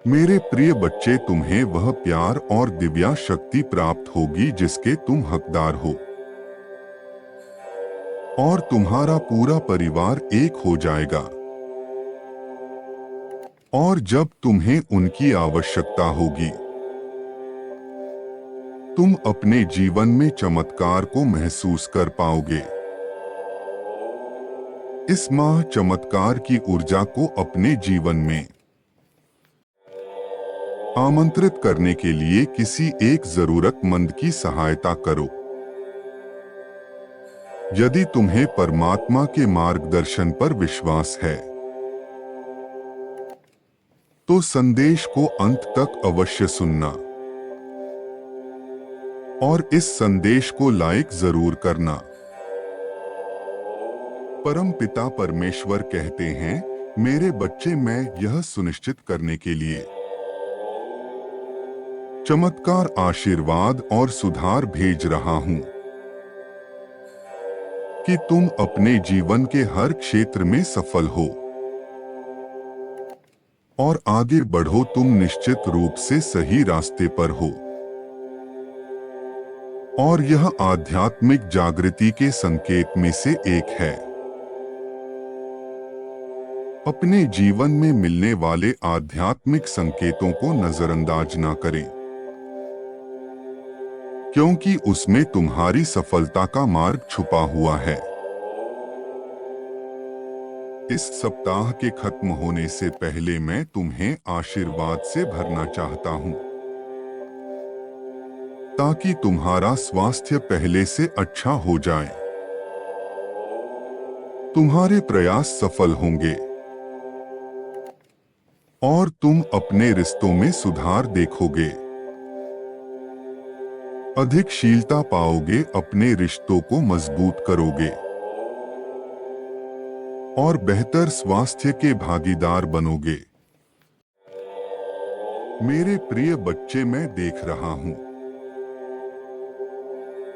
मेरे प्रिय बच्चे, तुम्हें वह प्यार और दिव्या शक्ति प्राप्त होगी जिसके तुम हकदार हो, और तुम्हारा पूरा परिवार एक हो जाएगा। और जब तुम्हें उनकी आवश्यकता होगी, तुम अपने जीवन में चमत्कार को महसूस कर पाओगे। इस माह चमत्कार की ऊर्जा को अपने जीवन में आमंत्रित करने के लिए किसी एक जरूरतमंद की सहायता करो। यदि तुम्हें परमात्मा के मार्गदर्शन पर विश्वास है, तो संदेश को अंत तक अवश्य सुनना और इस संदेश को लाइक जरूर करना। परम पिता परमेश्वर कहते हैं, मेरे बच्चे, मैं यह सुनिश्चित करने के लिए चमत्कार, आशीर्वाद और सुधार भेज रहा हूं कि तुम अपने जीवन के हर क्षेत्र में सफल हो और आगे बढ़ो। तुम निश्चित रूप से सही रास्ते पर हो और यह आध्यात्मिक जागृति के संकेत में से एक है। अपने जीवन में मिलने वाले आध्यात्मिक संकेतों को नजरअंदाज ना करें, क्योंकि उसमें तुम्हारी सफलता का मार्ग छुपा हुआ है। इस सप्ताह के खत्म होने से पहले मैं तुम्हें आशीर्वाद से भरना चाहता हूं, ताकि तुम्हारा स्वास्थ्य पहले से अच्छा हो जाए। तुम्हारे प्रयास सफल होंगे और तुम अपने रिश्तों में सुधार देखोगे। अधिक शीलता पाओगे, अपने रिश्तों को मजबूत करोगे और बेहतर स्वास्थ्य के भागीदार बनोगे। मेरे प्रिय बच्चे, मैं देख रहा हूं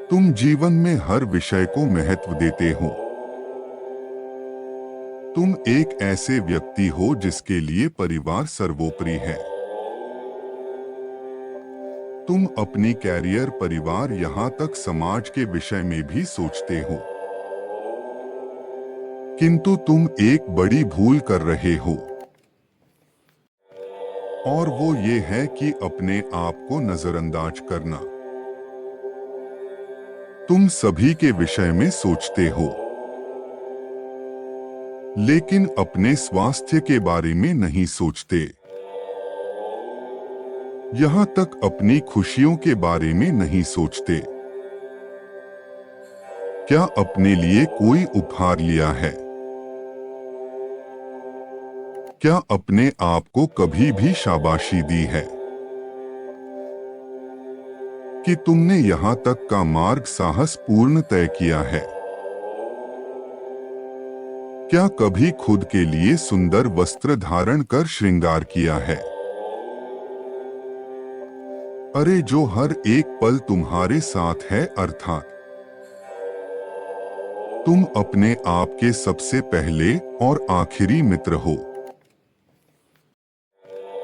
तुम जीवन में हर विषय को महत्व देते हो। तुम एक ऐसे व्यक्ति हो जिसके लिए परिवार सर्वोपरि है। तुम अपनी कैरियर, परिवार, यहाँ तक समाज के विषय में भी सोचते हो, किंतु तुम एक बड़ी भूल कर रहे हो, और वो ये है कि अपने आप को नजरअंदाज करना। तुम सभी के विषय में सोचते हो, लेकिन अपने स्वास्थ्य के बारे में नहीं सोचते। यहाँ तक अपनी खुशियों के बारे में नहीं सोचते। क्या अपने लिए कोई उपहार लिया है? क्या अपने आप को कभी भी शाबाशी दी है कि तुमने यहाँ तक का मार्ग साहस पूर्ण तय किया है? क्या कभी खुद के लिए सुंदर वस्त्र धारण कर श्रृंगार किया है? अरे, जो हर एक पल तुम्हारे साथ है, अर्थात तुम अपने आप के सबसे पहले और आखिरी मित्र हो,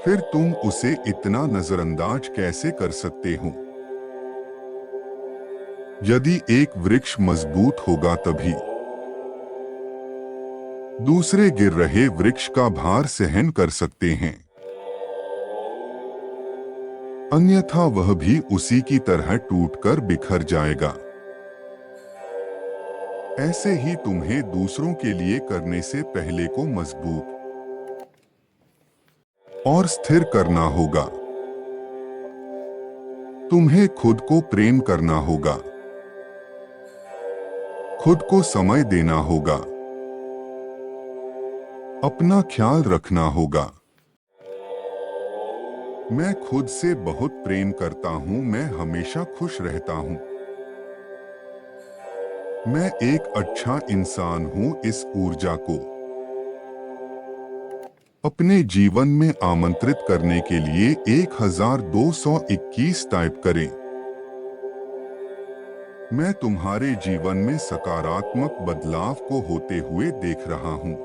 फिर तुम उसे इतना नजरअंदाज कैसे कर सकते हो? यदि एक वृक्ष मजबूत होगा तभी दूसरे गिर रहे वृक्ष का भार सहन कर सकते हैं, अन्यथा वह भी उसी की तरह टूटकर बिखर जाएगा। ऐसे ही तुम्हें दूसरों के लिए करने से पहले को मजबूत और स्थिर करना होगा। तुम्हें खुद को प्रेम करना होगा, खुद को समय देना होगा, अपना ख्याल रखना होगा। मैं खुद से बहुत प्रेम करता हूं, मैं हमेशा खुश रहता हूं, मैं एक अच्छा इंसान हूं। इस ऊर्जा को अपने जीवन में आमंत्रित करने के लिए 1221 टाइप करें। मैं तुम्हारे जीवन में सकारात्मक बदलाव को होते हुए देख रहा हूं।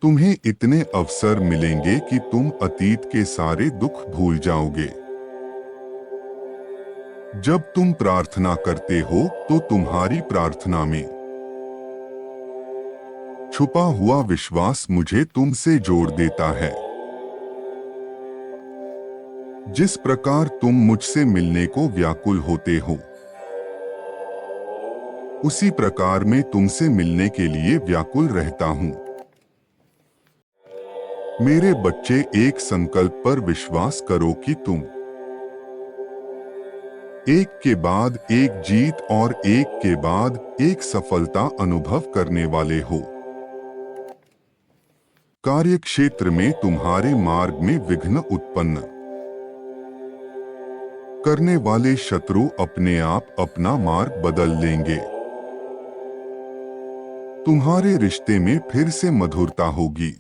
तुम्हें इतने अवसर मिलेंगे कि तुम अतीत के सारे दुख भूल जाओगे। जब तुम प्रार्थना करते हो तो तुम्हारी प्रार्थना में छुपा हुआ विश्वास मुझे तुमसे जोड़ देता है। जिस प्रकार तुम मुझसे मिलने को व्याकुल होते हो, उसी प्रकार मैं तुमसे मिलने के लिए व्याकुल रहता हूं। मेरे बच्चे, एक संकल्प पर विश्वास करो कि तुम एक के बाद एक जीत और एक के बाद एक सफलता अनुभव करने वाले हो। कार्यक्षेत्र में तुम्हारे मार्ग में विघ्न उत्पन्न करने वाले शत्रु अपने आप अपना मार्ग बदल लेंगे। तुम्हारे रिश्ते में फिर से मधुरता होगी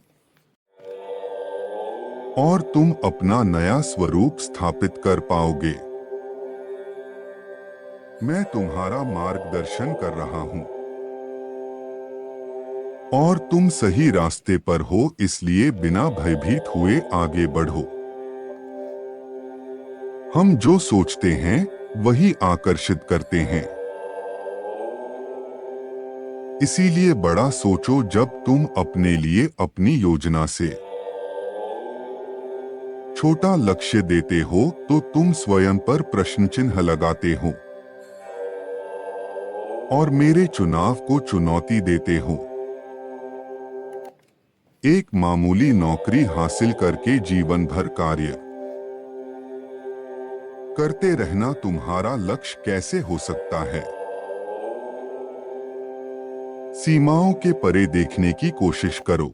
और तुम अपना नया स्वरूप स्थापित कर पाओगे। मैं तुम्हारा मार्गदर्शन कर रहा हूं और तुम सही रास्ते पर हो, इसलिए बिना भयभीत हुए आगे बढ़ो। हम जो सोचते हैं वही आकर्षित करते हैं। इसीलिए बड़ा सोचो। जब तुम अपने लिए अपनी योजना से छोटा लक्ष्य देते हो तो तुम स्वयं पर प्रश्न चिन्ह लगाते हो और मेरे चुनाव को चुनौती देते हो। एक मामूली नौकरी हासिल करके जीवन भर कार्य करते रहना तुम्हारा लक्ष्य कैसे हो सकता है? सीमाओं के परे देखने की कोशिश करो,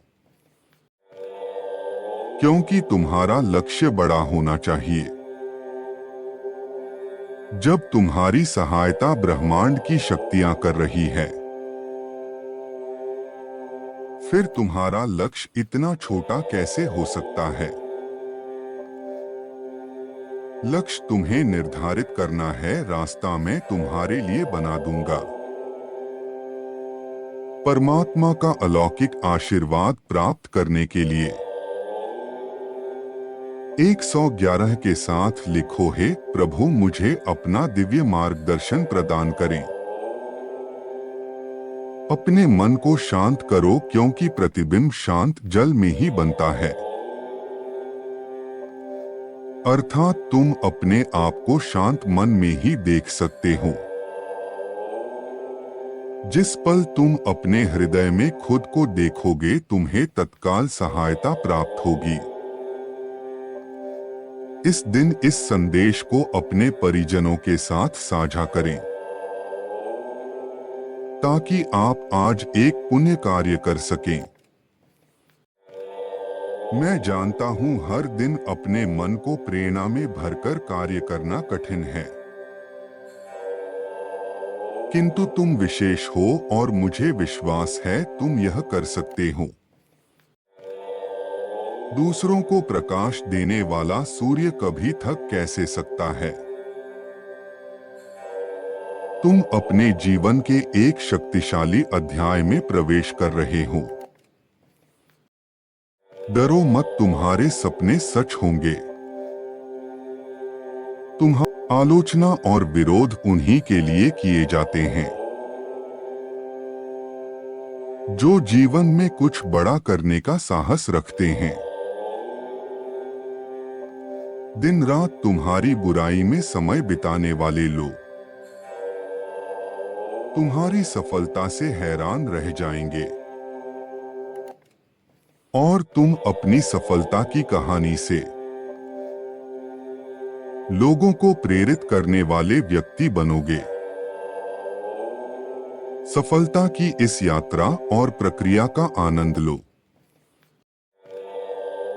क्योंकि तुम्हारा लक्ष्य बड़ा होना चाहिए। जब तुम्हारी सहायता ब्रह्मांड की शक्तियां कर रही है, फिर तुम्हारा लक्ष्य इतना छोटा कैसे हो सकता है? लक्ष्य तुम्हें निर्धारित करना है, रास्ता मैं तुम्हारे लिए बना दूंगा। परमात्मा का अलौकिक आशीर्वाद प्राप्त करने के लिए 111 के साथ लिखो, हे प्रभु, मुझे अपना दिव्य मार्गदर्शन प्रदान करें। अपने मन को शांत करो, क्योंकि प्रतिबिंब शांत जल में ही बनता है। अर्थात तुम अपने आप को शांत मन में ही देख सकते हो। जिस पल तुम अपने हृदय में खुद को देखोगे, तुम्हें तत्काल सहायता प्राप्त होगी। इस दिन इस संदेश को अपने परिजनों के साथ साझा करें, ताकि आप आज एक पुण्य कार्य कर सकें। मैं जानता हूं हर दिन अपने मन को प्रेरणा में भरकर कार्य करना कठिन है, किंतु तुम विशेष हो और मुझे विश्वास है तुम यह कर सकते हो। दूसरों को प्रकाश देने वाला सूर्य कभी थक कैसे सकता है? तुम अपने जीवन के एक शक्तिशाली अध्याय में प्रवेश कर रहे हो। डरो मत, तुम्हारे सपने सच होंगे। तुम्हारी आलोचना और विरोध उन्हीं के लिए किए जाते हैं जो जीवन में कुछ बड़ा करने का साहस रखते हैं। दिन रात तुम्हारी बुराई में समय बिताने वाले लोग तुम्हारी सफलता से हैरान रह जाएंगे और तुम अपनी सफलता की कहानी से लोगों को प्रेरित करने वाले व्यक्ति बनोगे। सफलता की इस यात्रा और प्रक्रिया का आनंद लो।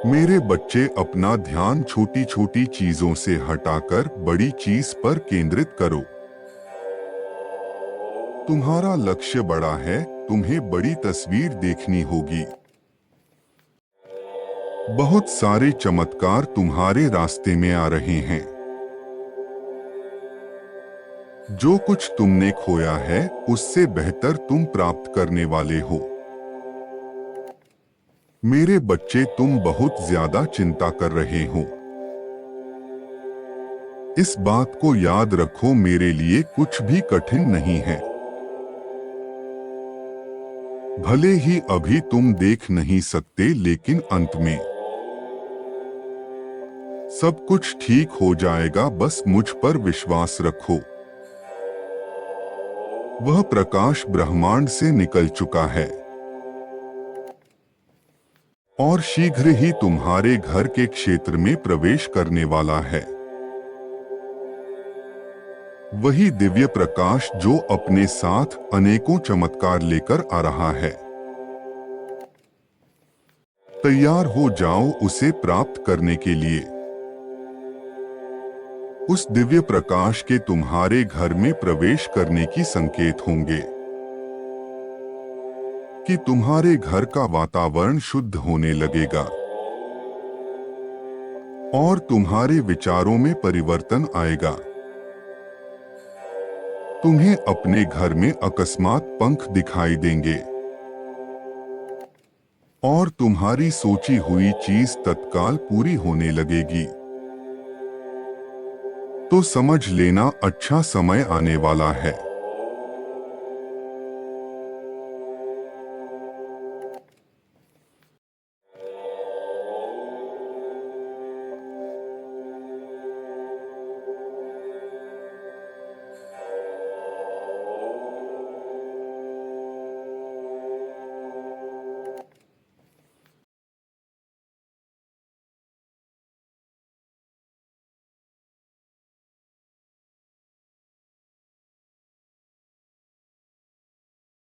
मेरे बच्चे, अपना ध्यान छोटी छोटी चीजों से हटाकर बड़ी चीज पर केंद्रित करो। तुम्हारा लक्ष्य बड़ा है, तुम्हें बड़ी तस्वीर देखनी होगी। बहुत सारे चमत्कार तुम्हारे रास्ते में आ रहे हैं। जो कुछ तुमने खोया है, उससे बेहतर तुम प्राप्त करने वाले हो। मेरे बच्चे, तुम बहुत ज्यादा चिंता कर रहे हो। इस बात को याद रखो, मेरे लिए कुछ भी कठिन नहीं है। भले ही अभी तुम देख नहीं सकते, लेकिन अंत में सब कुछ ठीक हो जाएगा। बस मुझ पर विश्वास रखो। वह प्रकाश ब्रह्मांड से निकल चुका है और शीघ्र ही तुम्हारे घर के क्षेत्र में प्रवेश करने वाला है। वही दिव्य प्रकाश जो अपने साथ अनेकों चमत्कार लेकर आ रहा है। तैयार हो जाओ उसे प्राप्त करने के लिए। उस दिव्य प्रकाश के तुम्हारे घर में प्रवेश करने की संकेत होंगे कि तुम्हारे घर का वातावरण शुद्ध होने लगेगा और तुम्हारे विचारों में परिवर्तन आएगा। तुम्हें अपने घर में अकस्मात पंख दिखाई देंगे और तुम्हारी सोची हुई चीज तत्काल पूरी होने लगेगी। तो समझ लेना, अच्छा समय आने वाला है।